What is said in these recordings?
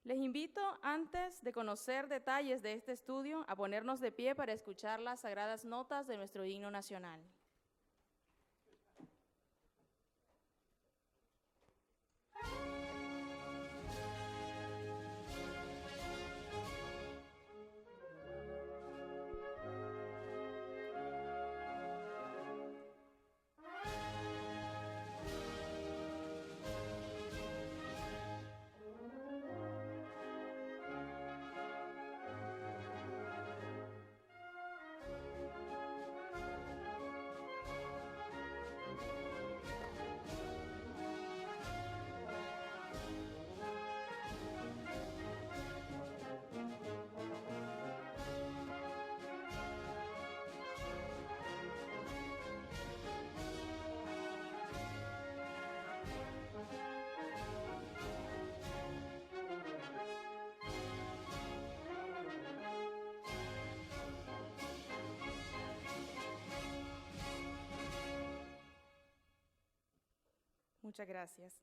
Les invito, antes de conocer detalles de este estudio, a ponernos de pie para escuchar las sagradas notas de nuestro himno nacional. Muchas gracias.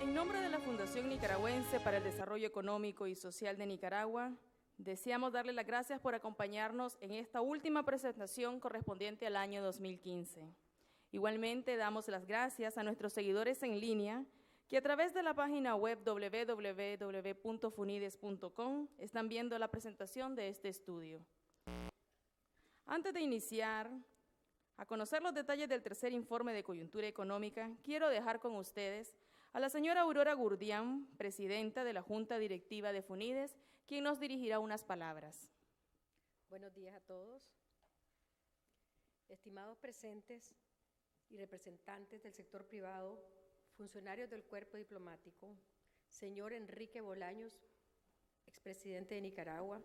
En nombre de la Fundación Nicaragüense para el Desarrollo Económico y Social de Nicaragua, deseamos darle las gracias por acompañarnos en esta última presentación correspondiente al año 2015. Igualmente, damos las gracias a nuestros seguidores en línea que a través de la página web www.funides.com están viendo la presentación de este estudio. Antes de iniciar a conocer los detalles del tercer informe de coyuntura económica, quiero dejar con ustedes a la señora Aurora Gurdián, presidenta de la Junta Directiva de Funides, quien nos dirigirá unas palabras. Buenos días a todos. Estimados presentes y representantes del sector privado, funcionarios del cuerpo diplomático, señor Enrique Bolaños, expresidente de Nicaragua,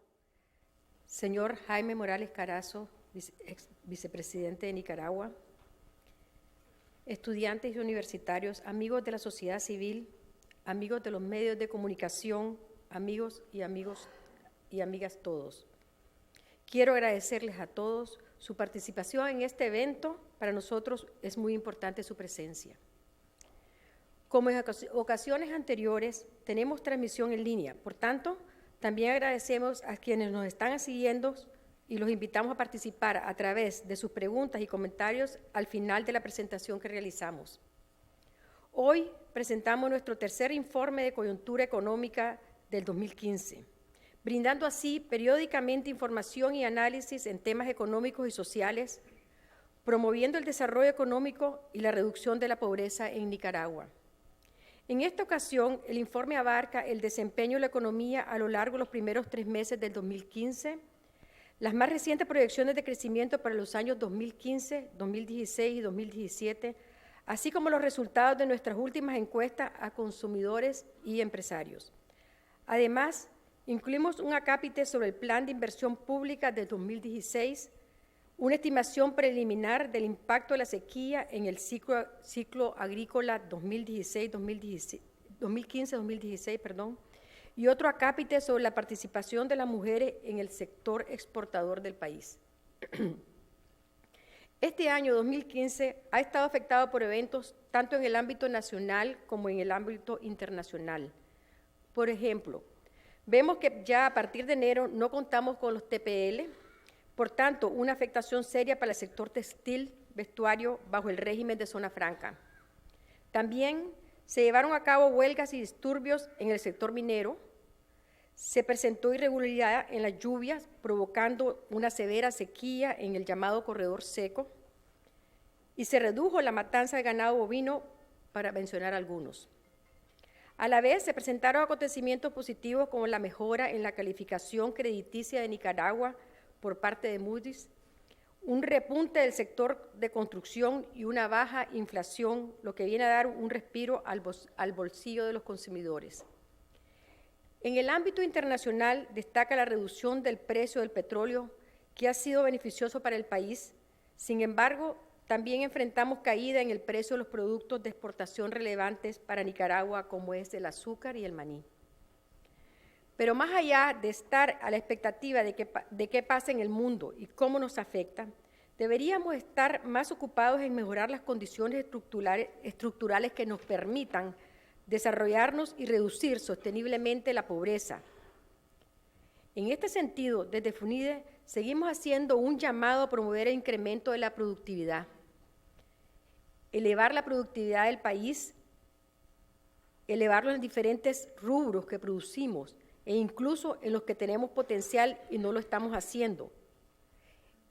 señor Jaime Morales Carazo, vicepresidente de Nicaragua, estudiantes y universitarios, amigos de la sociedad civil, amigos de los medios de comunicación, amigos y amigas todos. Quiero agradecerles a todos su participación en este evento. Para nosotros es muy importante su presencia. Como en ocasiones anteriores, tenemos transmisión en línea. Por tanto, también agradecemos a quienes nos están siguiendo y los invitamos a participar a través de sus preguntas y comentarios al final de la presentación que realizamos. Hoy presentamos nuestro tercer informe de coyuntura económica del 2015, brindando así periódicamente información y análisis en temas económicos y sociales, promoviendo el desarrollo económico y la reducción de la pobreza en Nicaragua. En esta ocasión, el informe abarca el desempeño de la economía a lo largo de los primeros 3 meses del 2015, las más recientes proyecciones de crecimiento para los años 2015, 2016 y 2017, así como los resultados de nuestras últimas encuestas a consumidores y empresarios. Además, incluimos un acápite sobre el Plan de Inversión Pública de 2016, una estimación preliminar del impacto de la sequía en el ciclo agrícola 2015-2016, y otro acápite sobre la participación de las mujeres en el sector exportador del país. Este año 2015 ha estado afectado por eventos tanto en el ámbito nacional como en el ámbito internacional. Por ejemplo, vemos que ya a partir de enero no contamos con los TPL, por tanto, una afectación seria para el sector textil, vestuario, bajo el régimen de zona franca. También se llevaron a cabo huelgas y disturbios en el sector minero. Se presentó irregularidad en las lluvias, provocando una severa sequía en el llamado corredor seco. Y se redujo la matanza de ganado bovino, para mencionar algunos. A la vez, se presentaron acontecimientos positivos como la mejora en la calificación crediticia de Nicaragua por parte de Moody's, un repunte del sector de construcción y una baja inflación, lo que viene a dar un respiro al bolsillo de los consumidores. En el ámbito internacional destaca la reducción del precio del petróleo, que ha sido beneficioso para el país. Sin embargo, también enfrentamos caída en el precio de los productos de exportación relevantes para Nicaragua, como es el azúcar y el maní. Pero más allá de estar a la expectativa de qué pasa en el mundo y cómo nos afecta, deberíamos estar más ocupados en mejorar las condiciones estructurales que nos permitan desarrollarnos y reducir sosteniblemente la pobreza. En este sentido, desde FUNIDE seguimos haciendo un llamado a promover el incremento de la productividad, elevar la productividad del país, elevarlo en diferentes rubros que producimos e incluso en los que tenemos potencial y no lo estamos haciendo,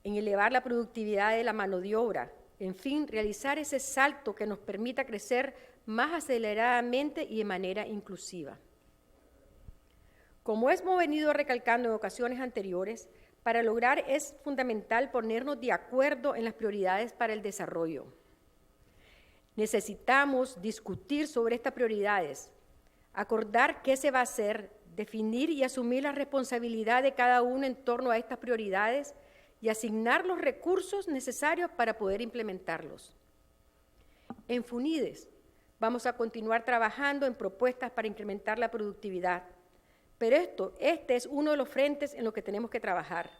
en elevar la productividad de la mano de obra, en fin, realizar ese salto que nos permita crecer más aceleradamente y de manera inclusiva. Como hemos venido recalcando en ocasiones anteriores, para lograr es fundamental ponernos de acuerdo en las prioridades para el desarrollo. Necesitamos discutir sobre estas prioridades, acordar qué se va a hacer, definir y asumir la responsabilidad de cada uno en torno a estas prioridades y asignar los recursos necesarios para poder implementarlos. En FUNIDES vamos a continuar trabajando en propuestas para incrementar la productividad, pero este es uno de los frentes en los que tenemos que trabajar.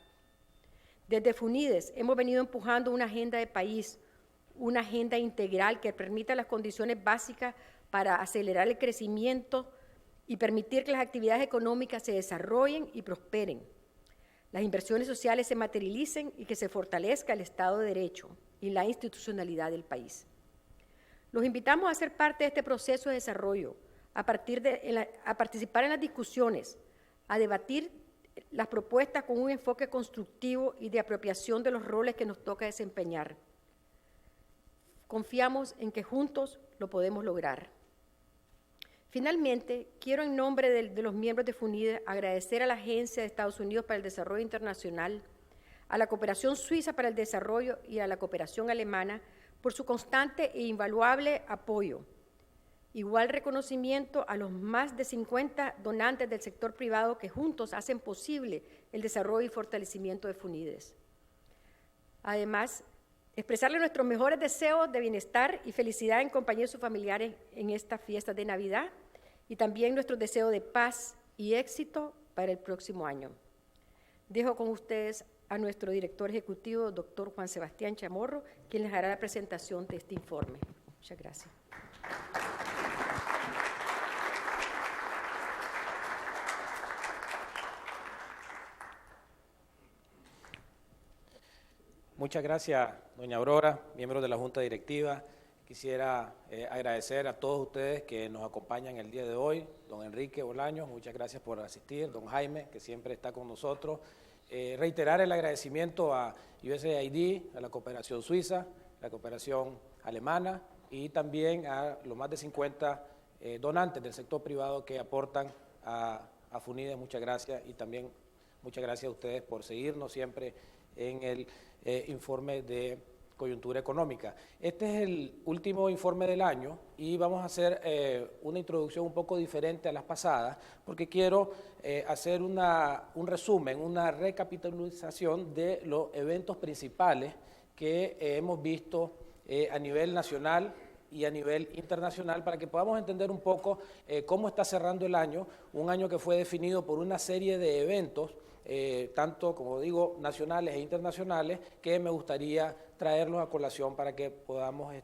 Desde FUNIDES hemos venido empujando una agenda de país, una agenda integral que permita las condiciones básicas para acelerar el crecimiento y permitir que las actividades económicas se desarrollen y prosperen, las inversiones sociales se materialicen y que se fortalezca el Estado de Derecho y la institucionalidad del país. Los invitamos a ser parte de este proceso de desarrollo, a participar en las discusiones, a debatir las propuestas con un enfoque constructivo y de apropiación de los roles que nos toca desempeñar. Confiamos en que juntos lo podemos lograr. Finalmente, quiero en nombre de los miembros de FUNIDE agradecer a la Agencia de Estados Unidos para el Desarrollo Internacional, a la Cooperación Suiza para el Desarrollo y a la Cooperación Alemana por su constante e invaluable apoyo. Igual reconocimiento a los más de 50 donantes del sector privado que juntos hacen posible el desarrollo y fortalecimiento de FUNIDES. Además, expresarle nuestros mejores deseos de bienestar y felicidad en compañía de sus familiares en estas fiestas de Navidad y también nuestros deseos de paz y éxito para el próximo año. Dejo con ustedes a nuestro director ejecutivo, doctor Juan Sebastián Chamorro, quien les hará la presentación de este informe. Muchas gracias. Muchas gracias, doña Aurora, miembros de la Junta Directiva. Quisiera agradecer a todos ustedes que nos acompañan el día de hoy. Don Enrique Bolaños, muchas gracias por asistir. Don Jaime, que siempre está con nosotros. Reiterar el agradecimiento a USAID, a la Cooperación Suiza, la Cooperación Alemana y también a los más de 50 donantes del sector privado que aportan a FUNIDES. Muchas gracias y también muchas gracias a ustedes por seguirnos siempre en el informe de coyuntura económica. Este es el último informe del año y vamos a hacer una introducción un poco diferente a las pasadas porque quiero hacer un resumen, una recapitalización de los eventos principales que hemos visto a nivel nacional y a nivel internacional para que podamos entender un poco cómo está cerrando el año, un año que fue definido por una serie de eventos tanto, como digo, nacionales e internacionales, que me gustaría traerlos a colación para que podamos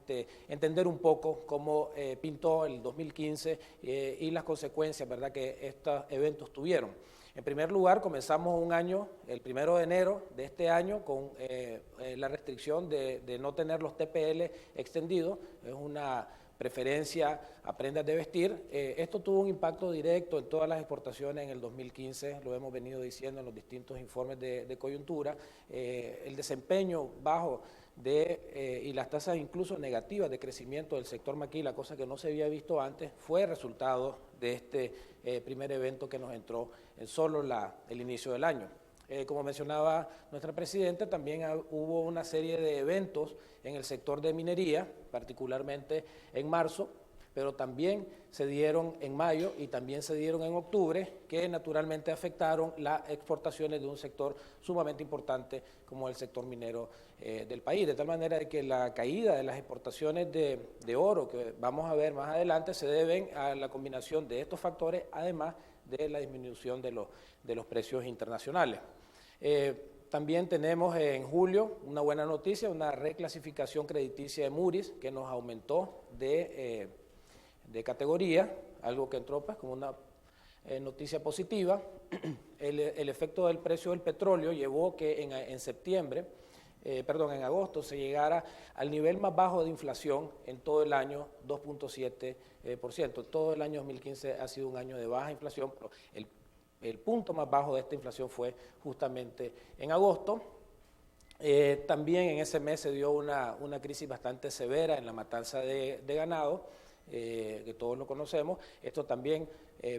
entender un poco cómo pintó el 2015 y las consecuencias, ¿verdad?, que estos eventos tuvieron. En primer lugar, comenzamos un año, el 1 de enero de este año, con la restricción de no tener los TPL extendidos. Es una preferencia a prendas de vestir. Esto tuvo un impacto directo en todas las exportaciones en el 2015, lo hemos venido diciendo en los distintos informes de coyuntura. El desempeño bajo y las tasas incluso negativas de crecimiento del sector maquila, cosa que no se había visto antes, fue resultado de este primer evento que nos entró en solo el inicio del año. Como mencionaba nuestra presidenta, también hubo una serie de eventos en el sector de minería, particularmente en marzo, pero también se dieron en mayo y también se dieron en octubre, que naturalmente afectaron las exportaciones de un sector sumamente importante como el sector minero del país, de tal manera de que la caída de las exportaciones de oro que vamos a ver más adelante se deben a la combinación de estos factores, además de la disminución de los precios internacionales. También tenemos en julio una buena noticia, una reclasificación crediticia de Moody's que nos aumentó de categoría, algo que entró pues como una noticia positiva. El efecto del precio del petróleo llevó que en agosto se llegara al nivel más bajo de inflación en todo el año, 2.7%. Todo el año 2015 ha sido un año de baja inflación, pero el punto más bajo de esta inflación fue justamente en agosto. También en ese mes se dio una crisis bastante severa en la matanza de ganado, que todos lo conocemos. Esto también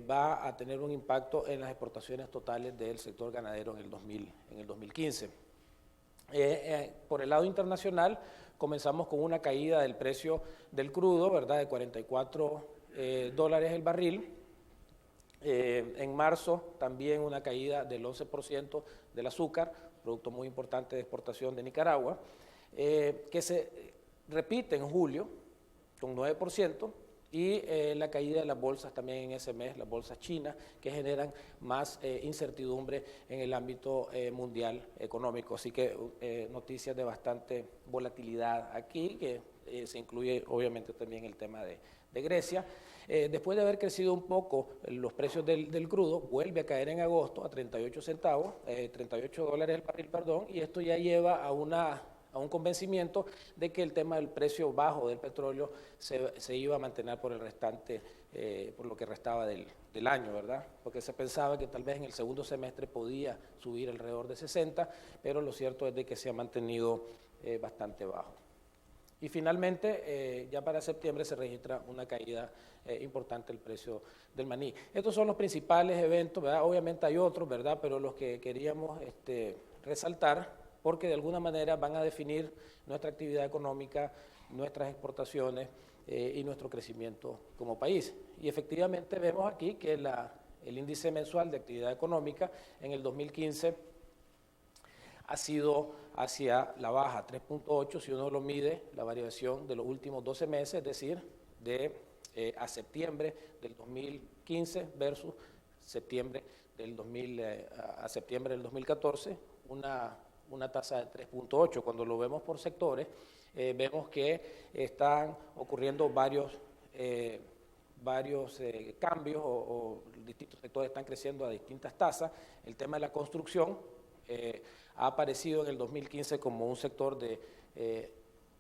va a tener un impacto en las exportaciones totales del sector ganadero en el 2015. Por el lado internacional, comenzamos con una caída del precio del crudo, ¿verdad?, de $44 el barril. En marzo también una caída del 11% del azúcar, producto muy importante de exportación de Nicaragua, que se repite en julio con 9%, y la caída de las bolsas también en ese mes, las bolsas chinas, que generan más incertidumbre en el ámbito mundial económico. Así que noticias de bastante volatilidad aquí, que se incluye obviamente también el tema de Grecia. Después de haber crecido un poco los precios del crudo, vuelve a caer en agosto a 38 centavos, $38 el barril, perdón, y esto ya lleva a un convencimiento de que el tema del precio bajo del petróleo se iba a mantener por por lo que restaba del año, ¿verdad? Porque se pensaba que tal vez en el segundo semestre podía subir alrededor de 60, pero lo cierto es de que se ha mantenido bastante bajo. Y finalmente, ya para septiembre se registra una caída importante del precio del maní. Estos son los principales eventos, ¿verdad? Obviamente hay otros, ¿verdad?, pero los que queríamos resaltar, porque de alguna manera van a definir nuestra actividad económica, nuestras exportaciones y nuestro crecimiento como país. Y efectivamente vemos aquí que el índice mensual de actividad económica en el 2015 ha sido hacia la baja, 3.8 si uno lo mide, la variación de los últimos 12 meses, es decir, a septiembre del 2015 versus septiembre a septiembre del 2014, una tasa de 3.8. Cuando lo vemos por sectores, vemos que están ocurriendo varios cambios o distintos sectores están creciendo a distintas tasas. El tema de la construcción ha aparecido en el 2015 como un sector de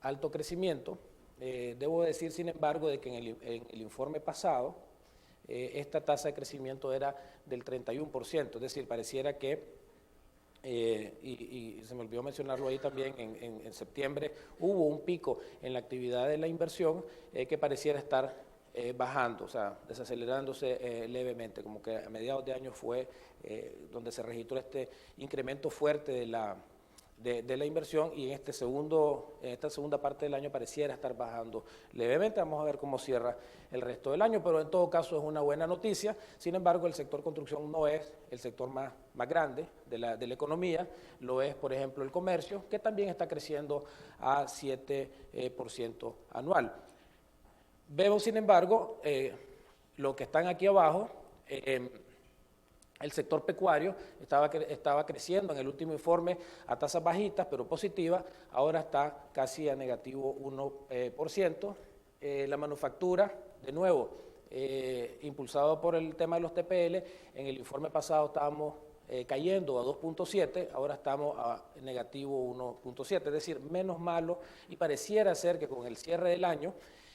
alto crecimiento. Debo decir, sin embargo, de que en el informe pasado esta tasa de crecimiento era del 31%, es decir, pareciera que y se me olvidó mencionarlo ahí también, en septiembre hubo un pico en la actividad de la inversión que pareciera estar bajando, o sea, desacelerándose levemente, como que a mediados de año fue donde se registró este incremento fuerte de la inversión, y en esta segunda parte del año pareciera estar bajando levemente. Vamos a ver cómo cierra el resto del año, pero en todo caso es una buena noticia. Sin embargo, el sector construcción no es el sector más grande de la economía, lo es, por ejemplo, el comercio, que también está creciendo a 7% anual. Vemos, sin embargo, lo que están aquí abajo, el sector pecuario estaba creciendo en el último informe a tasas bajitas, pero positivas, ahora está casi a negativo 1%. La manufactura, de nuevo, impulsado por el tema de los TPL, en el informe pasado estábamos cayendo a 2.7, ahora estamos a negativo 1.7, es decir, menos malo, y pareciera ser que con el cierre del año,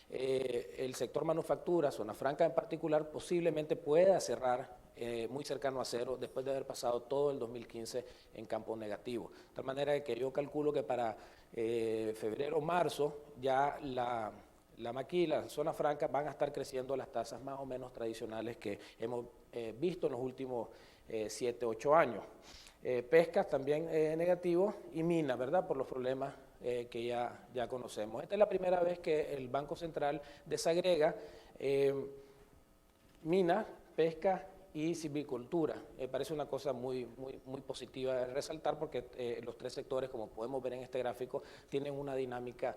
el sector manufactura, Zona Franca en particular, posiblemente pueda cerrar muy cercano a cero después de haber pasado todo el 2015 en campo negativo. De tal manera que yo calculo que para febrero o marzo ya la maquila, la Zona Franca, van a estar creciendo a las tasas más o menos tradicionales que hemos visto en los últimos 7, 8 años. Pescas también negativo, y minas, ¿verdad?, por los problemas que ya conocemos. Esta es la primera vez que el Banco Central desagrega minas, pesca y silvicultura. Parece una cosa muy positiva de resaltar, porque los tres sectores, como podemos ver en este gráfico, tienen una dinámica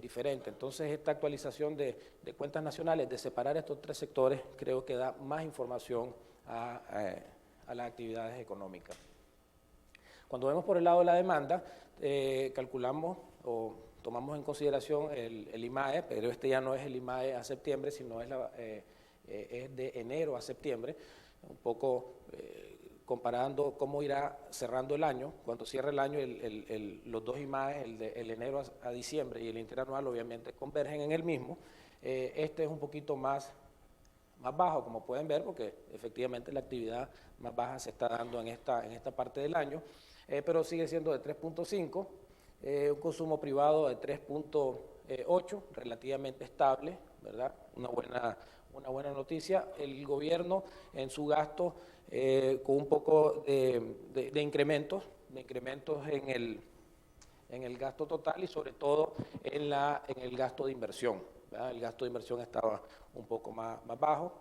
diferente. Entonces, esta actualización de cuentas nacionales, de separar estos tres sectores, creo que da más información a las actividades económicas. Cuando vemos por el lado de la demanda, calculamos o tomamos en consideración el IMAE, pero este ya no es el IMAE a septiembre, sino es de enero a septiembre, un poco comparando cómo irá cerrando el año. Cuando cierre el año, los dos IMAES, el enero a diciembre y el interanual, obviamente convergen en el mismo. Este es un poquito más bajo, como pueden ver, porque efectivamente la actividad más baja se está dando en esta parte del año, pero sigue siendo de 3.5, un consumo privado de 3.8, relativamente estable, ¿verdad? Una buena noticia. El gobierno en su gasto con un poco de incrementos en el gasto total y sobre todo en el gasto de inversión, ¿verdad? El gasto de inversión estaba un poco más bajo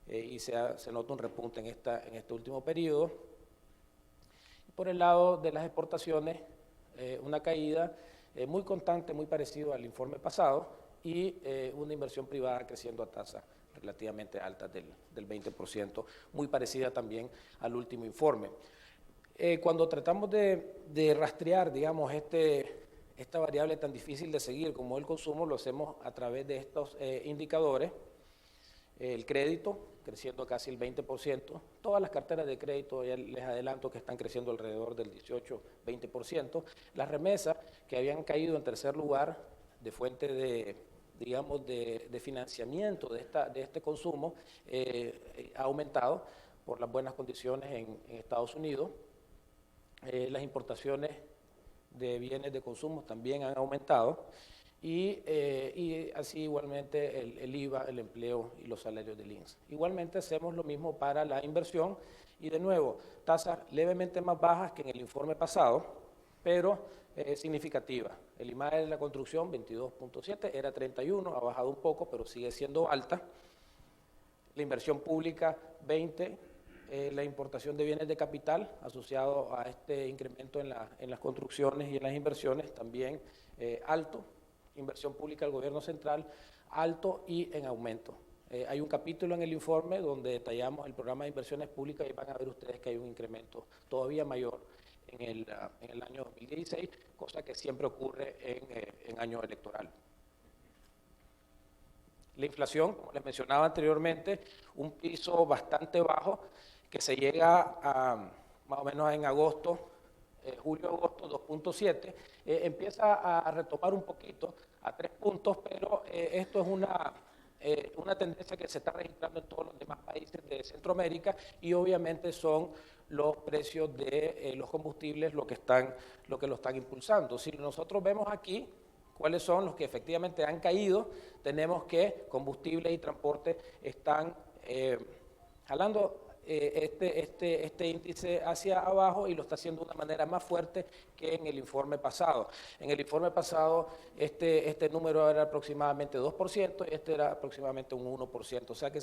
y se nota un repunte en este último periodo. Por el lado de las exportaciones, una caída muy constante, muy parecido al informe pasado, y una inversión privada creciendo a tasas relativamente altas del 20%, muy parecida también al último informe. Cuando tratamos de rastrear, digamos, esta variable tan difícil de seguir como el consumo, lo hacemos a través de estos indicadores. El crédito, creciendo casi el 20%. Todas las carteras de crédito, ya les adelanto que están creciendo alrededor del 18-20%. Las remesas, que habían caído en tercer lugar de fuente de financiamiento de este consumo, ha aumentado por las buenas condiciones en Estados Unidos. Las importaciones de bienes de consumo también han aumentado. Y así igualmente el IVA, el empleo y los salarios del INSS. Igualmente hacemos lo mismo para la inversión y de nuevo, tasas levemente más bajas que en el informe pasado, pero significativa. El IMAE de la construcción 22.7, era 31, ha bajado un poco, pero sigue siendo alta. La inversión pública 20, la importación de bienes de capital asociado a este incremento en las construcciones y en las inversiones también alto. Inversión pública del gobierno central, alto y en aumento. Hay un capítulo en el informe donde detallamos el programa de inversiones públicas y van a ver ustedes que hay un incremento todavía mayor en el año 2016, cosa que siempre ocurre en año electoral. La inflación, como les mencionaba anteriormente, un piso bastante bajo que se llega a más o menos en agosto, julio-agosto 2.7, empieza a retomar un poquito a 3 puntos, pero esto es una tendencia que se está registrando en todos los demás países de Centroamérica y obviamente son los precios de los combustibles lo que lo están impulsando. Si nosotros vemos aquí cuáles son los que efectivamente han caído, tenemos que combustible y transporte están jalando este índice hacia abajo y lo está haciendo de una manera más fuerte que en el informe pasado. En el informe pasado este número era aproximadamente 2% y este era aproximadamente un 1%, o sea que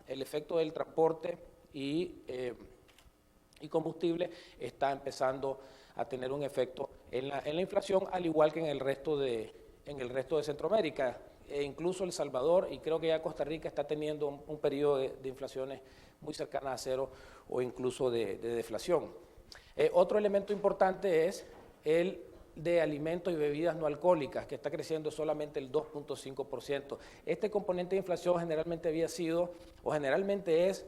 el efecto del transporte y combustible está empezando a tener un efecto en la inflación, al igual que en el resto de Centroamérica. Incluso El Salvador y creo que ya Costa Rica está teniendo un periodo de inflaciones muy cercana a cero o incluso de deflación. Otro elemento importante es el de alimentos y bebidas no alcohólicas, que está creciendo solamente el 2.5%. Este componente de inflación generalmente había sido, o generalmente es,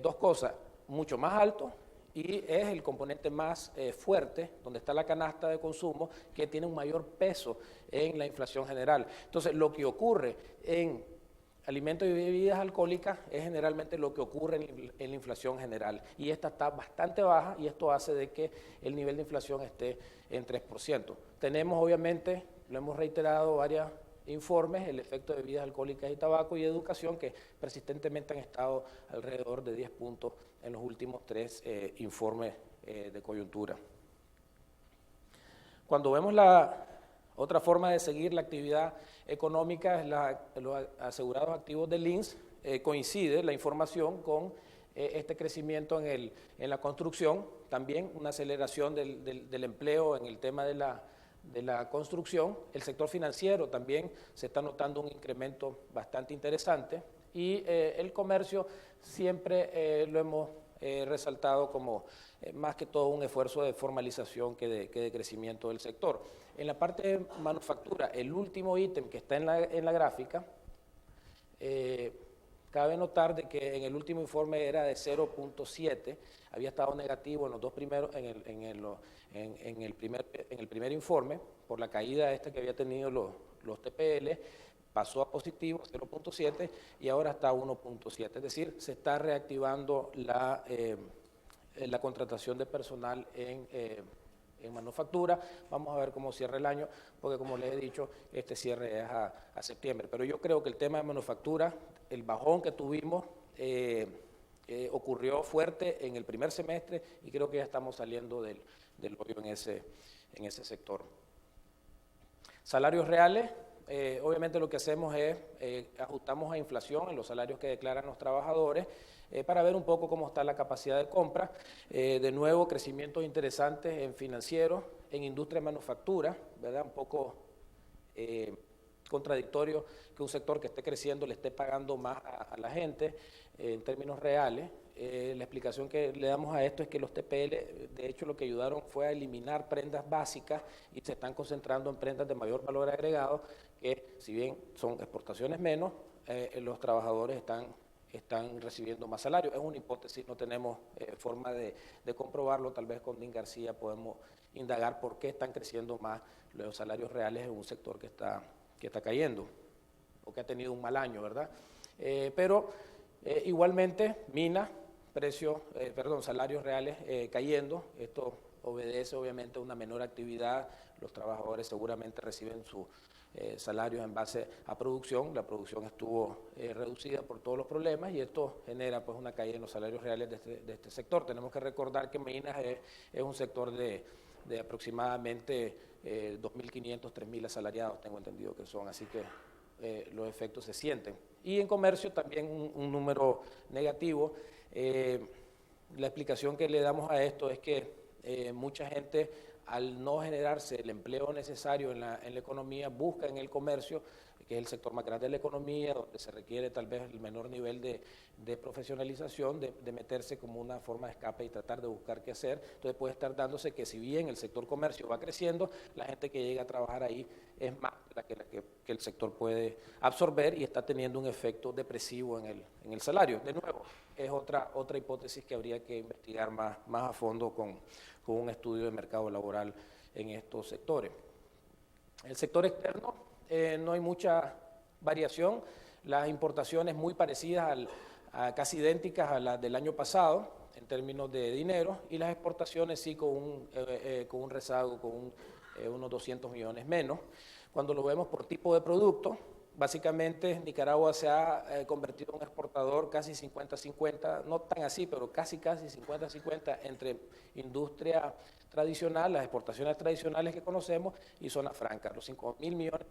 dos cosas, mucho más alto, y es el componente más fuerte, donde está la canasta de consumo, que tiene un mayor peso en la inflación general. Entonces, lo que ocurre en alimentos y bebidas alcohólicas es generalmente lo que ocurre en la inflación general, y esta está bastante baja, y esto hace de que el nivel de inflación esté en 3%. Tenemos, obviamente, lo hemos reiterado varios informes, el efecto de bebidas alcohólicas y tabaco y educación, que persistentemente han estado alrededor de 10 puntos en los últimos 3 informes de coyuntura. Cuando vemos la otra forma de seguir la actividad económica, es los asegurados activos del INSS, coincide la información con este crecimiento en la construcción, también una aceleración del empleo en el tema de la construcción. El sector financiero también se está notando un incremento bastante interesante y el comercio siempre lo hemos resaltado como más que todo un esfuerzo de formalización que de crecimiento del sector. En la parte de manufactura, el último ítem que está en la gráfica, cabe notar de que en el último informe era de 0.7, había estado negativo en los dos primeros, en el primer informe, por la caída esta que había tenido los TPL, pasó a positivo, 0.7, y ahora está a 1.7, es decir, se está reactivando la contratación de personal en manufactura. Vamos a ver cómo cierra el año, porque como les he dicho, este cierre es a septiembre. Pero yo creo que el tema de manufactura, el bajón que tuvimos, ocurrió fuerte en el primer semestre y creo que ya estamos saliendo del hoyo en ese sector. Salarios reales, obviamente lo que hacemos es ajustamos a inflación en los salarios que declaran los trabajadores, para ver un poco cómo está la capacidad de compra. De nuevo, crecimientos interesantes en financiero, en industria y manufactura, ¿verdad? Un poco contradictorio que un sector que esté creciendo le esté pagando más a la gente en términos reales. La explicación que le damos a esto es que los TPL, de hecho, lo que ayudaron fue a eliminar prendas básicas y se están concentrando en prendas de mayor valor agregado, que si bien son exportaciones menos, los trabajadores están recibiendo más salario. Es una hipótesis, no tenemos forma de comprobarlo. Tal vez con Dean García podemos indagar por qué están creciendo más los salarios reales en un sector que está cayendo o que ha tenido un mal año, ¿verdad? Pero igualmente, salarios reales cayendo. Esto obedece obviamente a una menor actividad. Los trabajadores seguramente reciben sus salarios en base a producción. La producción estuvo reducida por todos los problemas y esto genera pues una caída en los salarios reales de este sector. Tenemos que recordar que Minas es un sector de aproximadamente 2.500, 3.000 asalariados, tengo entendido que son, así que los efectos se sienten. Y en comercio también un número negativo. La explicación que le damos a esto es que mucha gente, al no generarse el empleo necesario en la economía, busca en el comercio, que es el sector más grande de la economía, donde se requiere tal vez el menor nivel de profesionalización, de meterse como una forma de escape y tratar de buscar qué hacer. Entonces puede estar dándose que si bien el sector comercio va creciendo, la gente que llega a trabajar ahí es más la que el sector puede absorber y está teniendo un efecto depresivo en el salario. De nuevo, es otra hipótesis que habría que investigar más a fondo con un estudio de mercado laboral en estos sectores. El sector externo, no hay mucha variación, las importaciones muy parecidas, casi idénticas a las del año pasado en términos de dinero, y las exportaciones sí con un rezago, con unos 200 millones menos. Cuando lo vemos por tipo de producto, básicamente Nicaragua se ha convertido en un exportador casi 50-50, no tan así, pero casi 50-50 entre industria tradicional, las exportaciones tradicionales que conocemos, y zona franca. Los 5.000 millones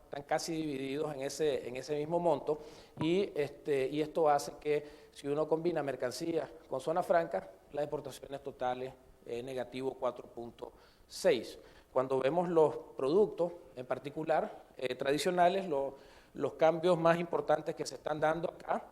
están casi divididos en ese mismo monto, y esto hace que si uno combina mercancías con zona franca, las exportaciones totales negativo 4.6. Cuando vemos los productos en particular tradicionales, los cambios más importantes que se están dando acá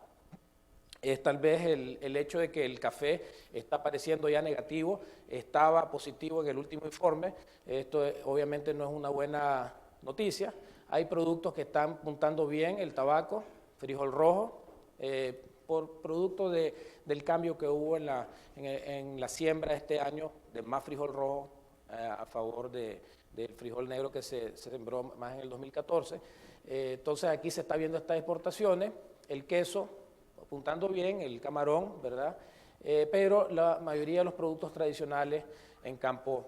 es tal vez el hecho de que el café está apareciendo ya negativo, estaba positivo en el último informe. Esto obviamente no es una buena noticia. Hay productos que están puntando bien, el tabaco, frijol rojo, por producto del cambio que hubo en la siembra este año de más frijol rojo a favor del frijol negro que se sembró más en el 2014. Entonces aquí se está viendo estas exportaciones, el queso apuntando bien, el camarón, ¿verdad? Pero la mayoría de los productos tradicionales en campo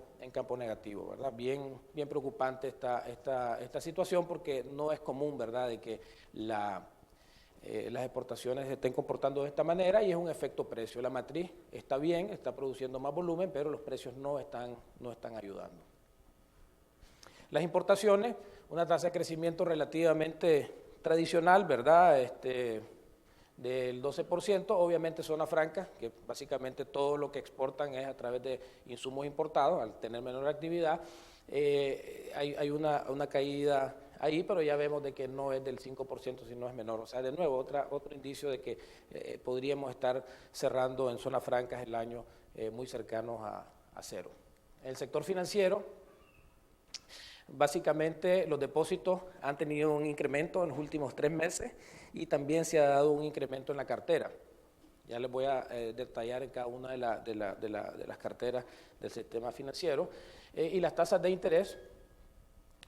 negativo, ¿verdad? Bien preocupante esta situación, porque no es común, ¿verdad?, de que las exportaciones se estén comportando de esta manera, y es un efecto precio. La matriz está bien, está produciendo más volumen, pero los precios no están ayudando. Las importaciones, una tasa de crecimiento relativamente tradicional, ¿verdad?, del 12%, obviamente zona franca, que básicamente todo lo que exportan es a través de insumos importados, al tener menor actividad. Hay una caída ahí, pero ya vemos de que no es del 5%, sino es menor. O sea, de nuevo, otro indicio de que podríamos estar cerrando en zonas francas el año muy cercanos a cero. En el sector financiero, básicamente los depósitos han tenido un incremento en los últimos 3 meses y también se ha dado un incremento en la cartera. Ya les voy a detallar en cada una de las carteras del sistema financiero. Y las tasas de interés,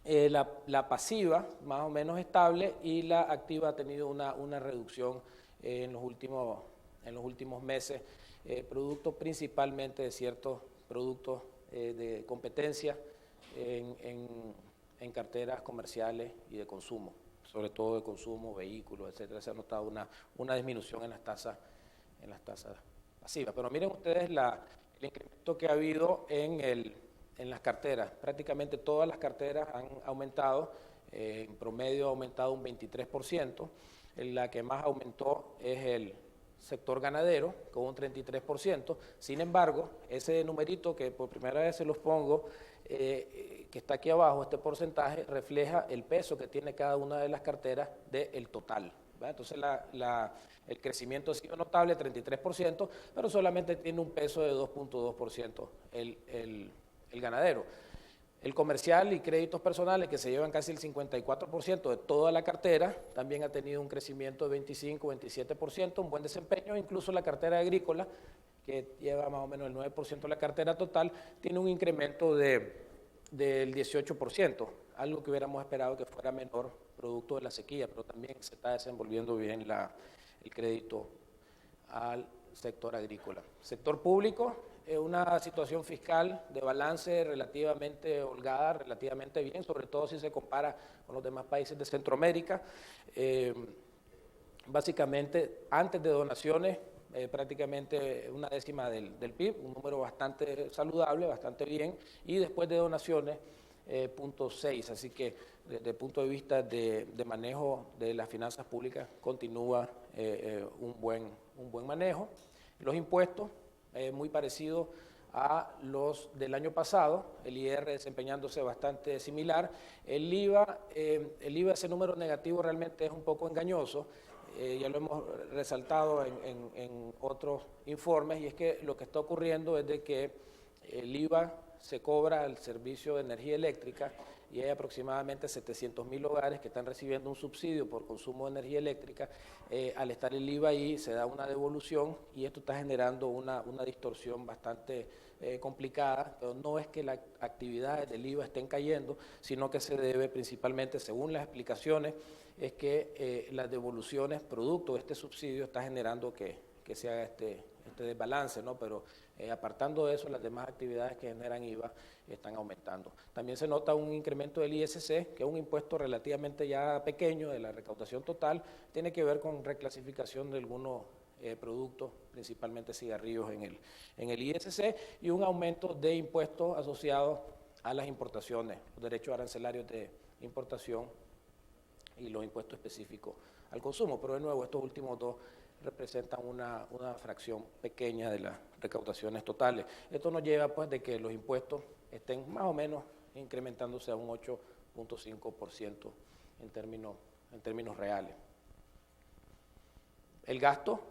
la pasiva más o menos estable y la activa ha tenido una reducción en los últimos meses, producto principalmente de ciertos productos de competencia en carteras comerciales y de consumo, sobre todo de consumo, vehículos, etcétera. Se ha notado una disminución en las tasas pasivas. Pero miren ustedes el incremento que ha habido en las carteras. Prácticamente todas las carteras han aumentado, en promedio ha aumentado un 23%. La que más aumentó es el sector ganadero, con un 33%. Sin embargo, ese numerito que por primera vez se los pongo, que está aquí abajo, este porcentaje, refleja el peso que tiene cada una de las carteras del total, ¿verdad? Entonces el crecimiento ha sido notable, 33%, pero solamente tiene un peso de 2.2% el ganadero. El comercial y créditos personales, que se llevan casi el 54% de toda la cartera, también ha tenido un crecimiento de 25-27%, un buen desempeño. Incluso la cartera agrícola, que lleva más o menos el 9% de la cartera total, tiene un incremento del 18%, algo que hubiéramos esperado que fuera menor, producto de la sequía, pero también se está desenvolviendo bien el crédito al sector agrícola. Sector público, una situación fiscal de balance relativamente holgada, relativamente bien, sobre todo si se compara con los demás países de Centroamérica. Básicamente, antes de donaciones, prácticamente una décima del PIB, un número bastante saludable, bastante bien, y después de donaciones, 0.6, así que desde el punto de vista de manejo de las finanzas públicas continúa un buen manejo. Los impuestos, muy parecidos a los del año pasado, el IR desempeñándose bastante similar. El IVA, ese número negativo realmente es un poco engañoso, ya lo hemos resaltado en otros informes, y es que lo que está ocurriendo es de que el IVA se cobra al servicio de energía eléctrica y hay aproximadamente 700.000 hogares que están recibiendo un subsidio por consumo de energía eléctrica. Al estar el IVA ahí se da una devolución y esto está generando una distorsión bastante complicada, pero no es que las actividades del IVA estén cayendo, sino que se debe principalmente, según las explicaciones, es que las devoluciones producto de este subsidio está generando que se haga este desbalance, ¿no? Pero apartando de eso, las demás actividades que generan IVA están aumentando. También se nota un incremento del ISC, que es un impuesto relativamente ya pequeño de la recaudación total, tiene que ver con reclasificación de algunos productos, principalmente cigarrillos en el ISC, y un aumento de impuestos asociados a las importaciones, los derechos arancelarios de importación y los impuestos específicos al consumo. Pero de nuevo, estos últimos dos representan una fracción pequeña de las recaudaciones totales. Esto nos lleva pues de que los impuestos estén más o menos incrementándose a un 8.5% en términos reales. El gasto,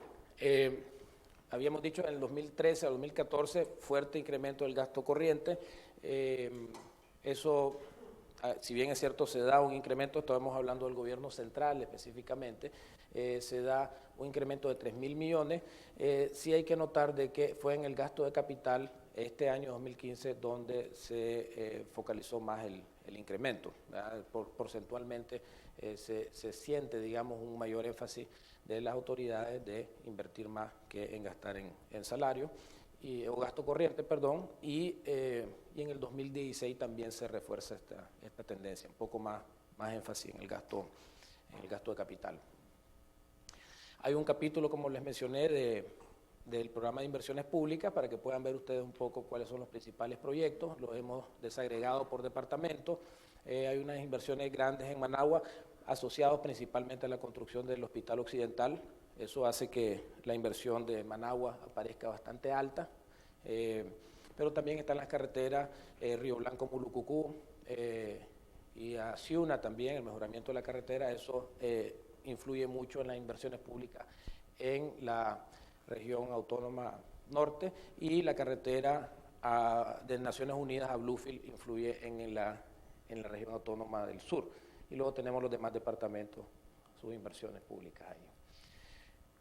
habíamos dicho en el 2013 al 2014, fuerte incremento del gasto corriente. Eso, si bien es cierto, se da un incremento, estamos hablando del gobierno central específicamente, se da un incremento de 3.000 millones. Sí hay que notar de que fue en el gasto de capital este año 2015 donde se focalizó más el incremento, ¿verdad? Porcentualmente se siente, digamos, un mayor énfasis de las autoridades de invertir más que en gastar en salario, o gasto corriente, perdón, y en el 2016 también se refuerza esta tendencia, un poco más énfasis en el gasto de capital. Hay un capítulo, como les mencioné, del programa de inversiones públicas para que puedan ver ustedes un poco cuáles son los principales proyectos. Los hemos desagregado por departamento. Hay unas inversiones grandes en Managua asociados principalmente a la construcción del Hospital Occidental. Eso hace que la inversión de Managua aparezca bastante alta, pero también están las carreteras Río Blanco-Mulucucú, y a Ciuna también, el mejoramiento de la carretera, eso influye mucho en las inversiones públicas en la región autónoma norte, y la carretera de Naciones Unidas a Bluefield influye en la región autónoma del sur. Y luego tenemos los demás departamentos, sus inversiones públicas ahí.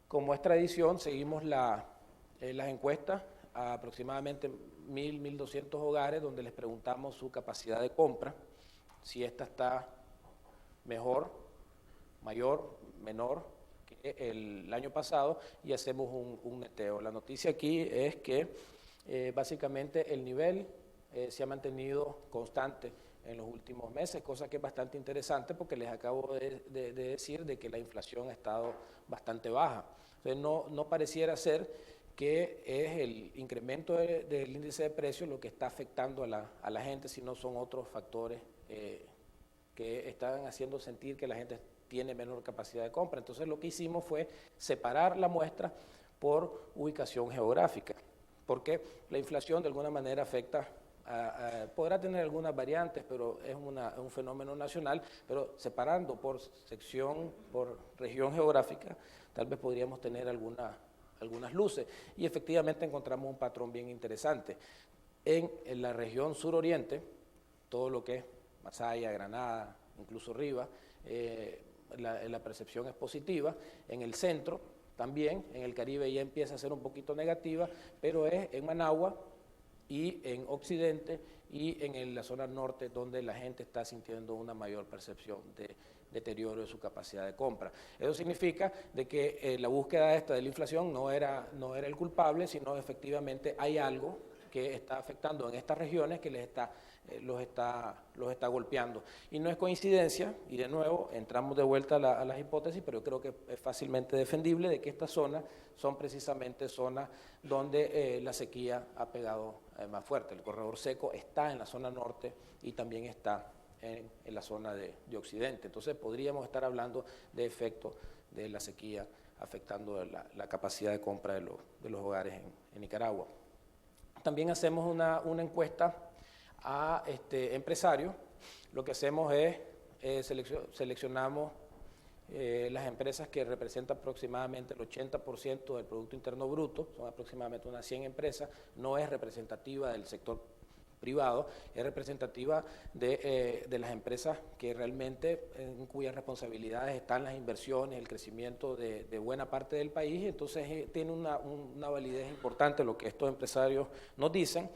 Como es tradición, seguimos las encuestas a aproximadamente 1.200 hogares, donde les preguntamos su capacidad de compra, si esta está mejor, mayor, menor que el año pasado, y hacemos un neteo. La noticia aquí es que básicamente el nivel se ha mantenido constante en los últimos meses, cosa que es bastante interesante porque les acabo de decir de que la inflación ha estado bastante baja. Entonces no pareciera ser que es el incremento del índice de precios lo que está afectando a la gente, sino son otros factores que están haciendo sentir que la gente tiene menor capacidad de compra. Entonces lo que hicimos fue separar la muestra por ubicación geográfica, porque la inflación de alguna manera afecta, podrá tener algunas variantes, pero es un fenómeno nacional, pero separando por sección, por región geográfica, tal vez podríamos tener algunas luces, y efectivamente encontramos un patrón bien interesante. En la región suroriente, todo lo que es Masaya, Granada, incluso Rivas, la percepción es positiva. En el centro también, en el Caribe ya empieza a ser un poquito negativa, pero es en Managua y en Occidente y en la zona norte donde la gente está sintiendo una mayor percepción de deterioro de su capacidad de compra. Eso significa de que la búsqueda esta de la inflación no era el culpable, sino efectivamente hay algo que está afectando en estas regiones que los está golpeando. Y no es coincidencia, y de nuevo entramos de vuelta a las hipótesis, pero yo creo que es fácilmente defendible de que estas zonas son precisamente zonas donde la sequía ha pegado más fuerte. El corredor seco está en la zona norte y también está en la zona de Occidente. Entonces podríamos estar hablando de efectos de la sequía afectando la capacidad de compra de los hogares en Nicaragua. También hacemos una encuesta a empresarios. Lo que hacemos es seleccionamos las empresas que representan aproximadamente el 80% del Producto Interno Bruto, son aproximadamente unas 100 empresas, no es representativa del sector privado, es representativa de las empresas que realmente en cuyas responsabilidades están las inversiones, el crecimiento de buena parte del país. Entonces tiene una validez importante lo que estos empresarios nos dicen,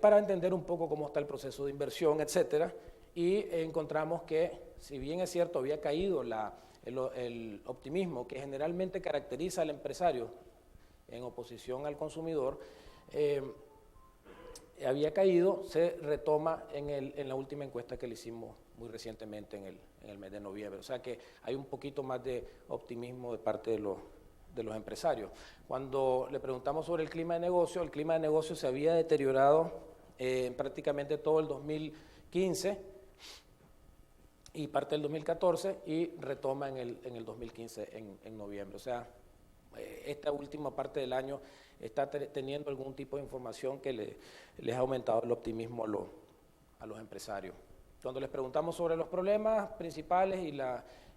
para entender un poco cómo está el proceso de inversión, etcétera, y encontramos que, si bien es cierto, había caído el optimismo que generalmente caracteriza al empresario en oposición al consumidor, había caído, se retoma en la última encuesta que le hicimos muy recientemente en el mes de noviembre. O sea que hay un poquito más de optimismo de parte de los empresarios. Cuando le preguntamos sobre el clima de negocio se había deteriorado prácticamente todo el 2015 y parte del 2014 y retoma en el 2015 en noviembre. O sea, esta última parte del año está teniendo algún tipo de información que les ha aumentado el optimismo a los empresarios. Cuando les preguntamos sobre los problemas principales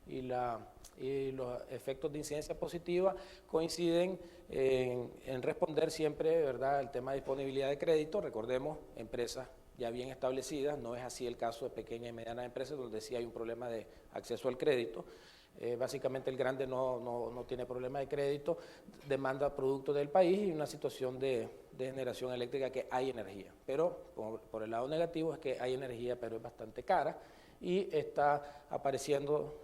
y los efectos de incidencia positiva, coinciden en responder siempre, ¿verdad?, el tema de disponibilidad de crédito. Recordemos, empresas ya bien establecidas, no es así el caso de pequeñas y medianas empresas, donde sí hay un problema de acceso al crédito. Básicamente el grande no tiene problema de crédito, demanda productos del país y una situación de generación eléctrica que hay energía. Pero por el lado negativo es que hay energía, pero es bastante cara y está apareciendo,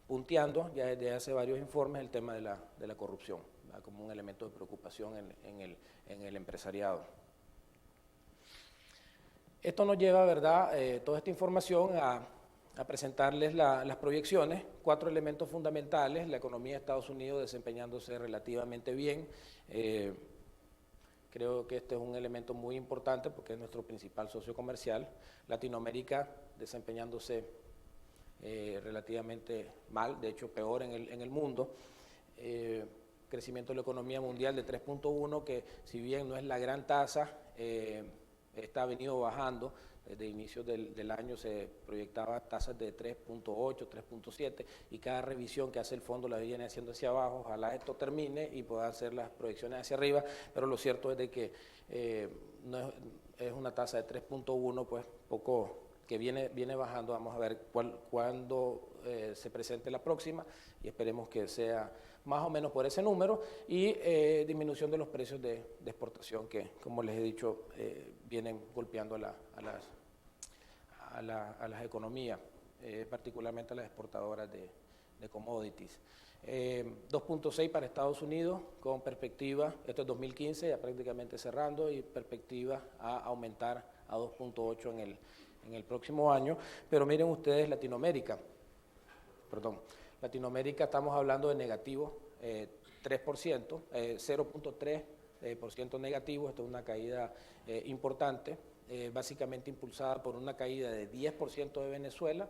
punteando ya desde hace varios informes el tema de la corrupción, ¿verdad?, como un elemento de preocupación en el empresariado. Esto nos lleva, ¿verdad?, toda esta información a presentarles las proyecciones, 4 elementos fundamentales: la economía de Estados Unidos desempeñándose relativamente bien. Creo que este es un elemento muy importante porque es nuestro principal socio comercial. Latinoamérica desempeñándose relativamente mal, de hecho peor en el mundo. Crecimiento de la economía mundial de 3.1, que si bien no es la gran tasa, está venido bajando Desde inicios del año se proyectaba tasas de 3.8, 3.7 y cada revisión que hace el fondo la viene haciendo hacia abajo. Ojalá esto termine y pueda hacer las proyecciones hacia arriba, pero lo cierto es de que no es una tasa de 3.1, pues poco que viene bajando. Vamos a ver cuándo se presente la próxima y esperemos que sea más o menos por ese número, y disminución de los precios de exportación que, como les he dicho, vienen golpeando a las economías, particularmente a las exportadoras de commodities. 2.6 para Estados Unidos, con perspectiva, esto es 2015, ya prácticamente cerrando, y perspectiva a aumentar a 2.8 en el próximo año. Pero miren ustedes Latinoamérica estamos hablando de negativo 3%, 0.3% negativo. Esto es una caída importante, básicamente impulsada por una caída de 10% de Venezuela,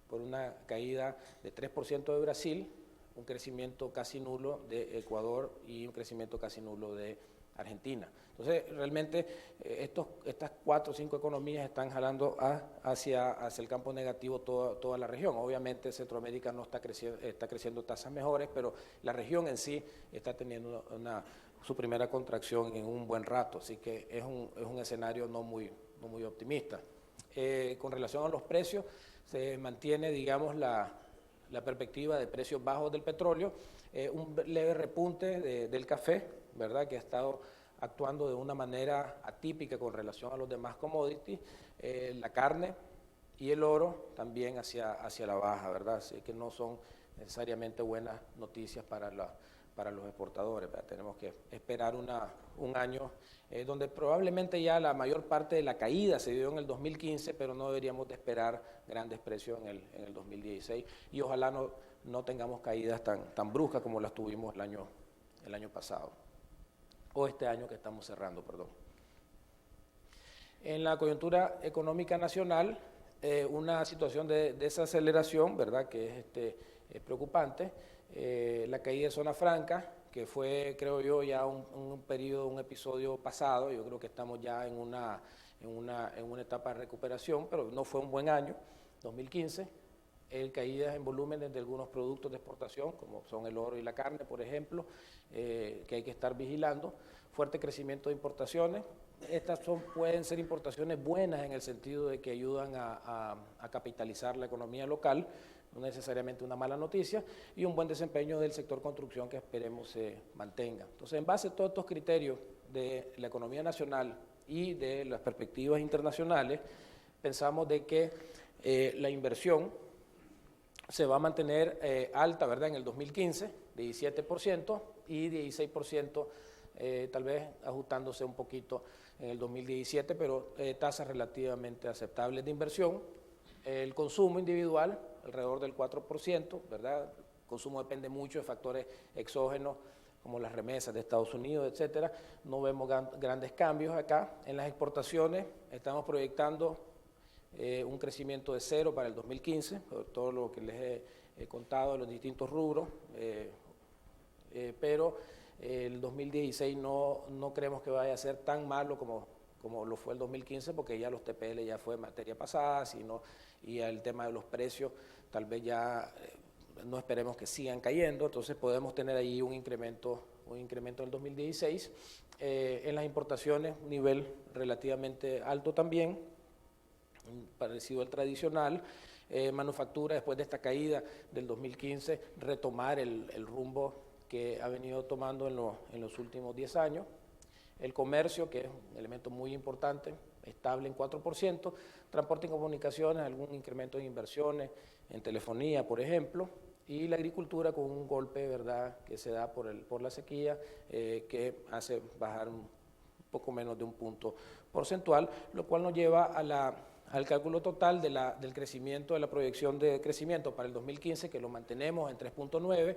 por una caída de 3% de Brasil, un crecimiento casi nulo de Ecuador y un crecimiento casi nulo de Argentina. Entonces, realmente estas 4 o 5 economías están jalando hacia el campo negativo toda la región. Obviamente Centroamérica no está creciendo tasas mejores, pero la región en sí está teniendo su primera contracción en un buen rato, así que es un escenario no muy optimista. Con relación a los precios, se mantiene, digamos, la perspectiva de precios bajos del petróleo, un leve repunte del café, ¿verdad?, que ha estado actuando de una manera atípica con relación a los demás commodities, la carne y el oro también hacia la baja, ¿verdad? Así que no son necesariamente buenas noticias para los exportadores, ¿verdad? Tenemos que esperar un año donde probablemente ya la mayor parte de la caída se dio en el 2015, pero no deberíamos de esperar grandes precios en el 2016, y ojalá no tengamos caídas tan bruscas como las tuvimos el año pasado, o este año que estamos cerrando, perdón. En la coyuntura económica nacional, una situación de desaceleración, ¿verdad?, que es preocupante. La caída de zona franca, que fue, creo yo, ya un episodio pasado. Yo creo que estamos ya en una etapa de recuperación, pero no fue un buen año, 2015. Caídas en volúmenes de algunos productos de exportación, como son el oro y la carne, por ejemplo, que hay que estar vigilando. Fuerte crecimiento de importaciones. Estas pueden ser importaciones buenas en el sentido de que ayudan a capitalizar la economía local, no necesariamente una mala noticia, y un buen desempeño del sector construcción que esperemos se mantenga. Entonces, en base a todos estos criterios de la economía nacional y de las perspectivas internacionales, pensamos de que la inversión se va a mantener alta, ¿verdad?, en el 2015, de 17%, y 16%, tal vez ajustándose un poquito en el 2017, pero tasas relativamente aceptables de inversión. El consumo individual, alrededor del 4%, ¿verdad? El consumo depende mucho de factores exógenos, como las remesas de Estados Unidos, etcétera. No vemos grandes cambios acá. En las exportaciones estamos proyectando un crecimiento de 0 para el 2015, por todo lo que les he contado de los distintos rubros, pero el 2016 no creemos que vaya a ser tan malo como lo fue el 2015, porque ya los TPL ya fue materia pasada, y el tema de los precios tal vez ya no esperemos que sigan cayendo, entonces podemos tener ahí un incremento en el 2016. En las importaciones, un nivel relativamente alto también, parecido al tradicional. Manufactura, después de esta caída del 2015, retomar el rumbo que ha venido tomando en los últimos 10 años. El comercio, que es un elemento muy importante, estable en 4%. Transporte y comunicaciones, algún incremento en inversiones, en telefonía, por ejemplo. Y la agricultura, con un golpe, ¿verdad?, que se da por la sequía, que hace bajar un poco menos de un punto porcentual, lo cual nos lleva al cálculo total del crecimiento, de la proyección de crecimiento para el 2015, que lo mantenemos en 3.9,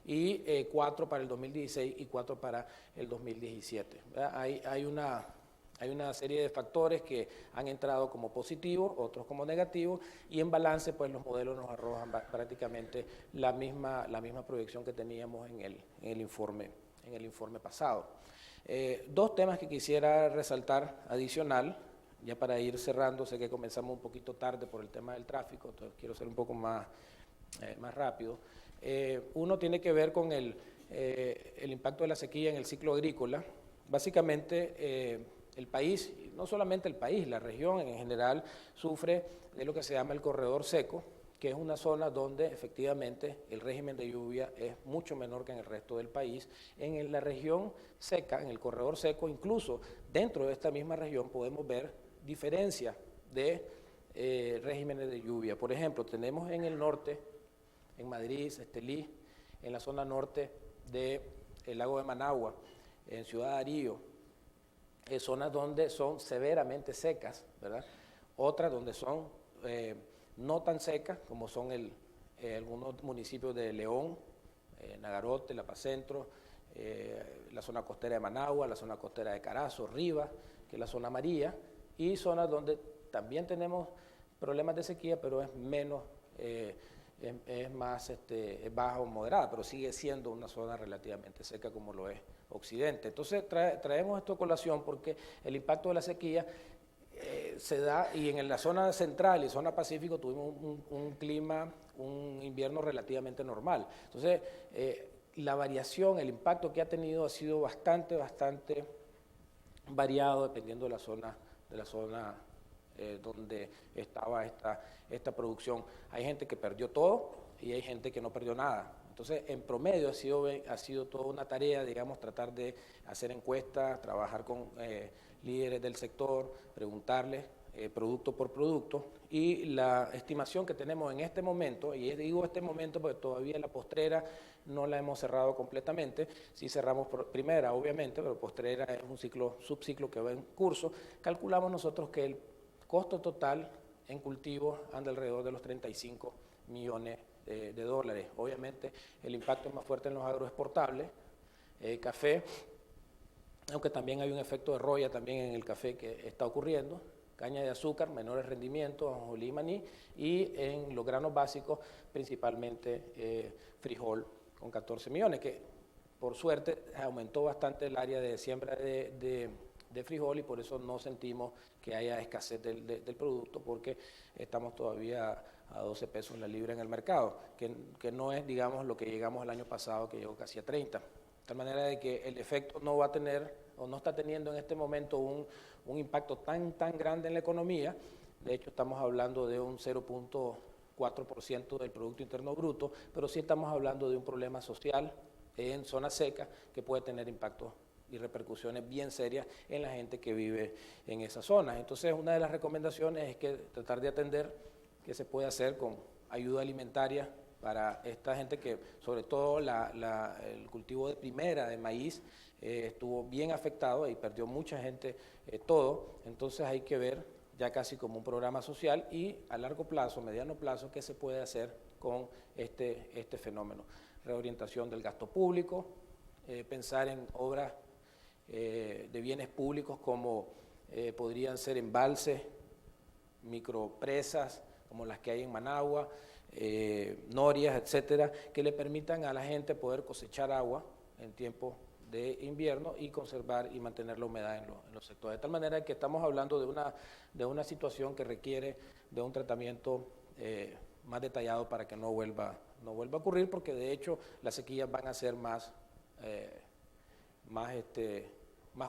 y 4 para el 2016 y 4 para el 2017. Hay una serie de factores que han entrado como positivos, otros como negativos, y en balance pues los modelos nos arrojan prácticamente la misma proyección que teníamos en el informe pasado. Dos temas que quisiera resaltar adicional. ya para ir cerrando, sé que comenzamos un poquito tarde por el tema del tráfico, entonces quiero ser un poco más rápido. Uno tiene que ver con el impacto de la sequía en el ciclo agrícola. Básicamente, el país, no solamente el país, la región en general sufre de lo que se llama el corredor seco, que es una zona donde efectivamente el régimen de lluvia es mucho menor que en el resto del país. En la región seca, en el corredor seco, incluso dentro de esta misma región podemos ver diferencias de regímenes de lluvia. Por ejemplo, tenemos en el norte, en Madrid, Estelí, en la zona norte del lago de Managua, en Ciudad de Arillo, zonas donde son severamente secas, ¿verdad? Otras donde son no tan secas, como son algunos municipios de León, Nagarote, La Paz Centro, la zona costera de Managua, la zona costera de Carazo, Rivas, que es la zona amarilla, y zonas donde también tenemos problemas de sequía, pero es menos, es más baja o moderada, pero sigue siendo una zona relativamente seca como lo es Occidente. Entonces traemos esto a colación porque el impacto de la sequía se da, y en la zona central y zona pacífico tuvimos un clima, un invierno relativamente normal. Entonces, la variación, el impacto que ha tenido ha sido bastante variado dependiendo de la zona donde estaba esta producción. Hay gente que perdió todo y hay gente que no perdió nada. Entonces, en promedio ha sido toda una tarea, digamos, tratar de hacer encuestas, trabajar con líderes del sector, preguntarles producto por producto, y la estimación que tenemos en este momento, y digo este momento porque todavía la postrera no la hemos cerrado completamente, sí cerramos por primera obviamente, pero postrera es un subciclo que va en curso, calculamos nosotros que el costo total en cultivo anda alrededor de los 35 millones de dólares. Obviamente el impacto es más fuerte en los agroexportables, café, aunque también hay un efecto de roya también en el café que está ocurriendo, caña de azúcar, menores rendimientos, ajonjolí y maní, y en los granos básicos principalmente frijol con 14 millones, que por suerte aumentó bastante el área de siembra de frijol, y por eso no sentimos que haya escasez del producto, porque estamos todavía a 12 pesos la libra en el mercado, que no es, digamos, lo que llegamos el año pasado, que llegó casi a 30. De tal manera de que el efecto no va a tener, o no está teniendo en este momento un impacto tan grande en la economía. De hecho, estamos hablando de un 0.4% del Producto Interno Bruto, pero sí estamos hablando de un problema social en zona seca que puede tener impactos y repercusiones bien serias en la gente que vive en esas zonas. Entonces, una de las recomendaciones es que tratar de atender qué se puede hacer con ayuda alimentaria para esta gente que, sobre todo el cultivo de primera de maíz, estuvo bien afectado y perdió mucha gente todo. Entonces hay que ver ya casi como un programa social, y a largo plazo, mediano plazo, qué se puede hacer con este fenómeno. Reorientación del gasto público, pensar en obras de bienes públicos como podrían ser embalses, micropresas como las que hay en Managua, norias, etcétera, que le permitan a la gente poder cosechar agua en tiempo de invierno y conservar y mantener la humedad en los sectores. De tal manera que estamos hablando de una situación que requiere de un tratamiento más detallado para que no vuelva a ocurrir, porque de hecho las sequías van a ser más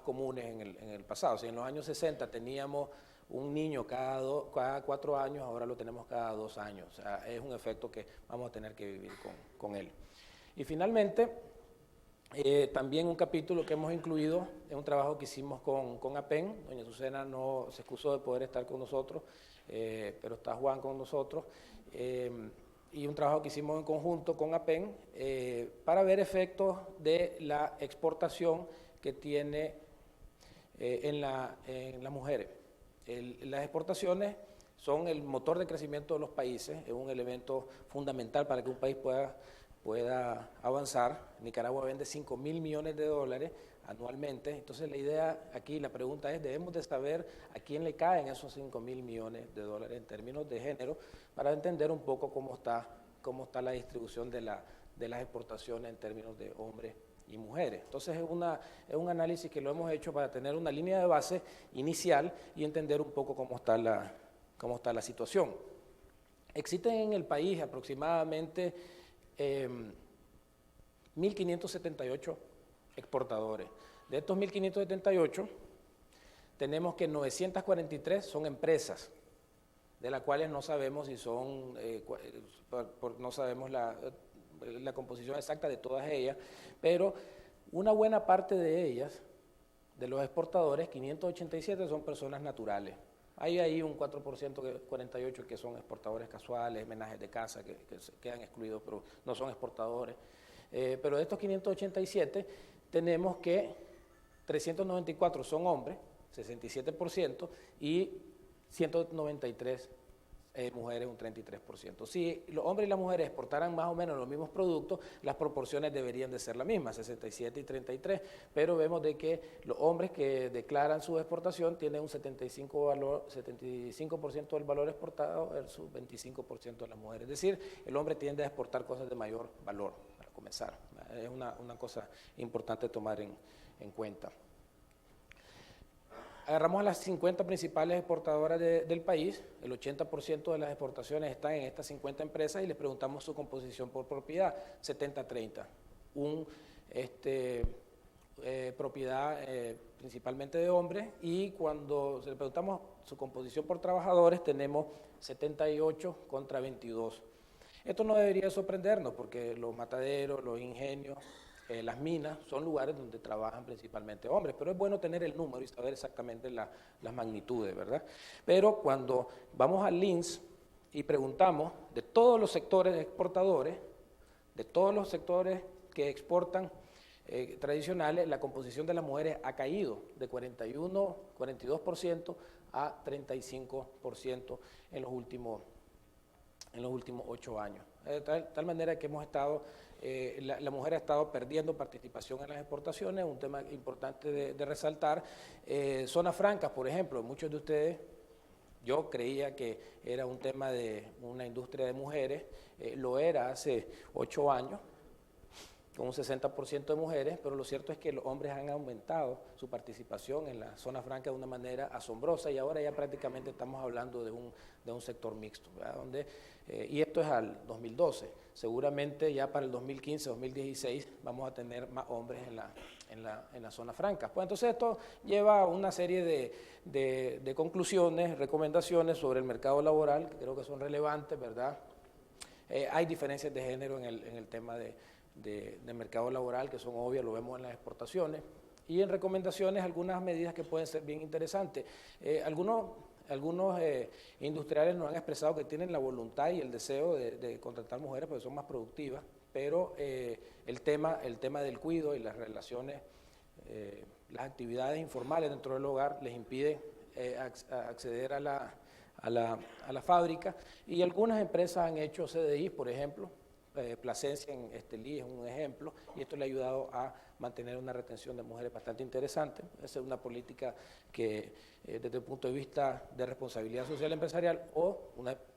comunes en el pasado. Si en los años 60 teníamos un niño cada 4 años, ahora lo tenemos cada 2 años. O sea, es un efecto que vamos a tener que vivir con él. Y finalmente, también un capítulo que hemos incluido es un trabajo que hicimos con APEN. Doña Azucena no se excusó de poder estar con nosotros, pero está Juan con nosotros. Y un trabajo que hicimos en conjunto con APEN para ver efectos de la exportación que tiene en las mujeres. Las exportaciones son el motor de crecimiento de los países, es un elemento fundamental para que un país pueda avanzar. Nicaragua vende 5.000 millones de dólares anualmente, entonces la idea aquí, la pregunta es, debemos de saber a quién le caen esos 5.000 millones de dólares en términos de género, para entender un poco cómo está la distribución de las exportaciones en términos de hombres y mujeres. Entonces es un análisis que lo hemos hecho para tener una línea de base inicial y entender un poco cómo está la situación. Existen en el país aproximadamente 1.578 exportadores. De estos 1.578, tenemos que 943 son empresas, de las cuales no sabemos si son, no sabemos la composición exacta de todas ellas, pero una buena parte de ellas, de los exportadores, 587 son personas naturales. Hay ahí un 4%, 48% que son exportadores casuales, menajes de casa, que quedan excluidos, pero no son exportadores. Pero de estos 587, tenemos que 394 son hombres, 67%, y 193 mujeres, un 33%. Si los hombres y las mujeres exportaran más o menos los mismos productos, las proporciones deberían de ser las mismas, 67 y 33, pero vemos de que los hombres que declaran su exportación tienen un 75% del valor exportado versus 25% de las mujeres. Es decir, el hombre tiende a exportar cosas de mayor valor, para comenzar. Es una cosa importante tomar en cuenta. Agarramos a las 50 principales exportadoras del país, el 80% de las exportaciones están en estas 50 empresas y les preguntamos su composición por propiedad, 70-30. Propiedad principalmente de hombres, y cuando le preguntamos su composición por trabajadores tenemos 78 contra 22. Esto no debería sorprendernos porque los mataderos, los ingenios, las minas son lugares donde trabajan principalmente hombres, pero es bueno tener el número y saber exactamente las magnitudes, ¿verdad? Pero cuando vamos al INSS y preguntamos de todos los sectores exportadores, de todos los sectores que exportan tradicionales, la composición de las mujeres ha caído de 42% a 35% en los últimos 8 años. De tal manera que hemos estado, la mujer ha estado perdiendo participación en las exportaciones, un tema importante de resaltar. Zonas francas, por ejemplo, muchos de ustedes, yo creía que era un tema de una industria de mujeres, lo era hace 8 años, con un 60% de mujeres, pero lo cierto es que los hombres han aumentado su participación en la zona franca de una manera asombrosa y ahora ya prácticamente estamos hablando de un sector mixto, ¿verdad? Y esto es al 2012, seguramente ya para el 2015, 2016 vamos a tener más hombres en la zona franca. Pues entonces esto lleva a una serie de conclusiones, recomendaciones sobre el mercado laboral que creo que son relevantes, ¿verdad? Hay diferencias de género en el tema del mercado laboral que son obvias, lo vemos en las exportaciones, y en recomendaciones algunas medidas que pueden ser bien interesantes. Algunos industriales nos han expresado que tienen la voluntad y el deseo de contratar mujeres porque son más productivas, pero el tema del cuidado y las relaciones, las actividades informales dentro del hogar les impiden acceder a la fábrica, y algunas empresas han hecho CDI, por ejemplo. Plasencia en Estelí es un ejemplo, y esto le ha ayudado a mantener una retención de mujeres bastante interesante. Esa es una política que desde el punto de vista de responsabilidad social empresarial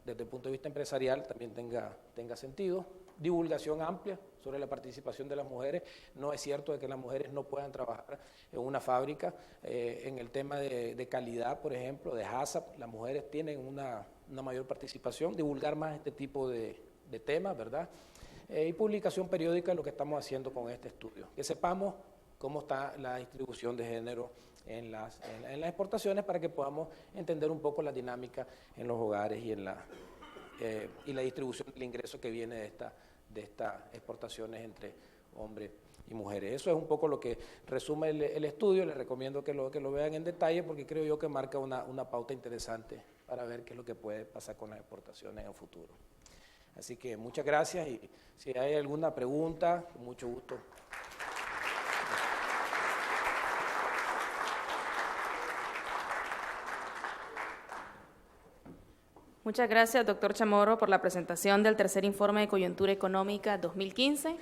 desde el punto de vista empresarial también tenga sentido. Divulgación amplia sobre la participación de las mujeres. No es cierto de que las mujeres no puedan trabajar en una fábrica. En el tema de calidad, por ejemplo, de HACCP, las mujeres tienen una mayor participación. Divulgar más este tipo de temas, ¿verdad? Y publicación periódica es lo que estamos haciendo con este estudio. Que sepamos cómo está la distribución de género en las exportaciones para que podamos entender un poco la dinámica en los hogares y la distribución del ingreso que viene de estas exportaciones entre hombres y mujeres. Eso es un poco lo que resume el estudio. Les recomiendo que lo vean en detalle porque creo yo que marca una pauta interesante para ver qué es lo que puede pasar con las exportaciones en el futuro. Así que muchas gracias, y si hay alguna pregunta, con mucho gusto. Muchas gracias, doctor Chamorro, por la presentación del tercer informe de coyuntura económica 2015.